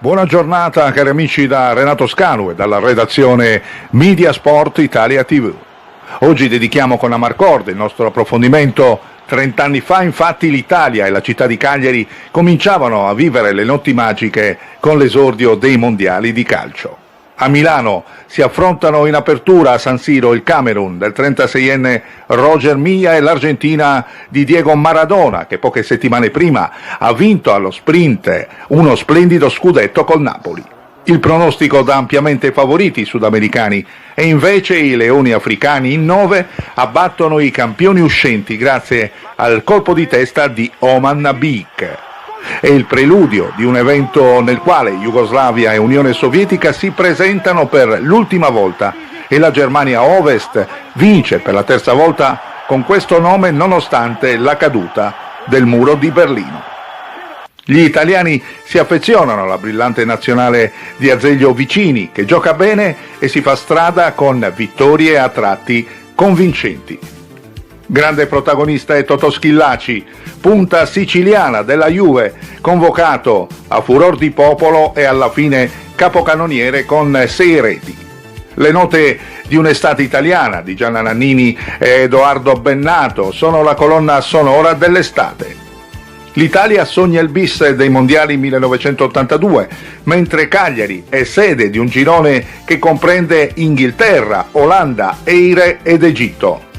Buona giornata cari amici da Renato Scanu e dalla redazione Media Sport Italia TV. Oggi dedichiamo con Amarcord il nostro approfondimento. 30 anni fa infatti l'Italia e la città di Cagliari cominciavano a vivere le notti magiche con l'esordio dei mondiali di calcio. A Milano si affrontano in apertura a San Siro il Camerun del 36enne Roger Milla e l'Argentina di Diego Maradona, che poche settimane prima ha vinto allo sprint uno splendido scudetto col Napoli. Il pronostico dà ampiamente i favoriti sudamericani e invece i leoni africani in 9 abbattono i campioni uscenti grazie al colpo di testa di Oman Nabik. È il preludio di un evento nel quale Jugoslavia e Unione Sovietica si presentano per l'ultima volta e la Germania Ovest vince per la terza volta con questo nome nonostante la caduta del muro di Berlino. Gli italiani si affezionano alla brillante nazionale di Azeglio Vicini, che gioca bene e si fa strada con vittorie a tratti convincenti. Grande protagonista è Totò Schillaci, punta siciliana della Juve, convocato a furor di popolo e alla fine capocannoniere con 6 reti. Le note di un'estate italiana di Gianna Nannini e Edoardo Bennato sono la colonna sonora dell'estate. L'Italia sogna il bis dei mondiali 1982, mentre Cagliari è sede di un girone che comprende Inghilterra, Olanda, Eire ed Egitto.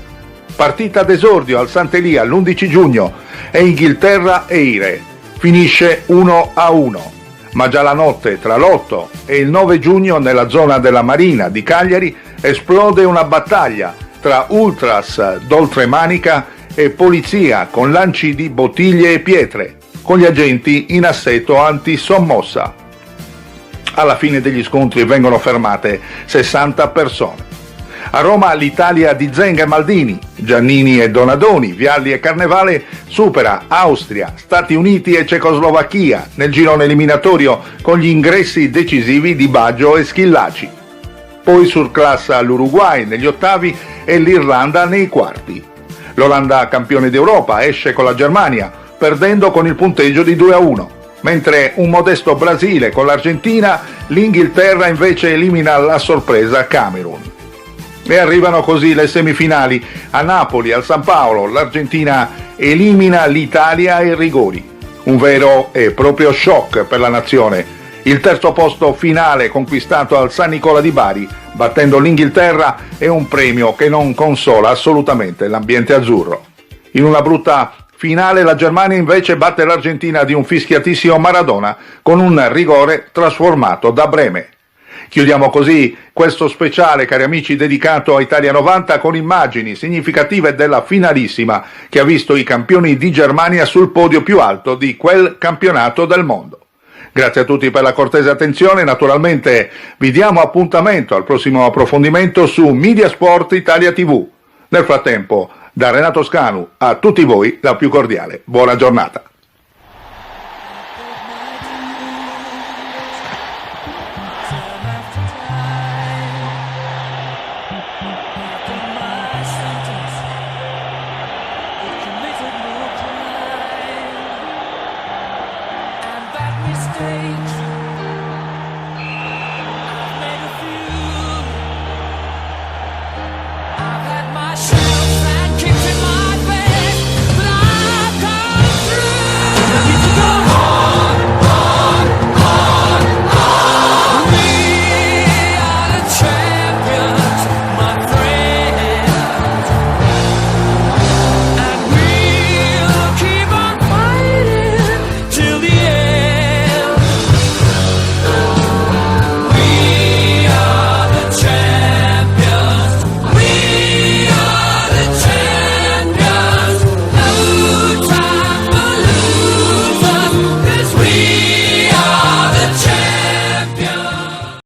Partita d'esordio al Sant'Elia l'11 giugno e Inghilterra-Eire. Finisce 1-1, ma già la notte tra l'8 e il 9 giugno nella zona della Marina di Cagliari esplode una battaglia tra ultras d'oltremanica e polizia con lanci di bottiglie e pietre, con gli agenti in assetto antisommossa. Alla fine degli scontri vengono fermate 60 persone. A Roma l'Italia di Zenga e Maldini, Giannini e Donadoni, Vialli e Carnevale supera Austria, Stati Uniti e Cecoslovacchia nel girone eliminatorio con gli ingressi decisivi di Baggio e Schillaci. Poi surclassa l'Uruguay negli ottavi e l'Irlanda nei quarti. L'Olanda, campione d'Europa, esce con la Germania, perdendo con il punteggio di 2-1, mentre un modesto Brasile con l'Argentina, l'Inghilterra invece elimina la sorpresa Camerun. E arrivano così le semifinali. A Napoli, al San Paolo, l'Argentina elimina l'Italia ai rigori. Un vero e proprio shock per la nazione. Il terzo posto finale conquistato al San Nicola di Bari, battendo l'Inghilterra, è un premio che non consola assolutamente l'ambiente azzurro. In una brutta finale la Germania invece batte l'Argentina di un fischiatissimo Maradona con un rigore trasformato da Breme. Chiudiamo così questo speciale, cari amici, dedicato a Italia 90 con immagini significative della finalissima che ha visto i campioni di Germania sul podio più alto di quel campionato del mondo. Grazie a tutti per la cortese attenzione, naturalmente vi diamo appuntamento al prossimo approfondimento su Media Sport Italia TV. Nel frattempo, da Renato Scanu a tutti voi la più cordiale buona giornata.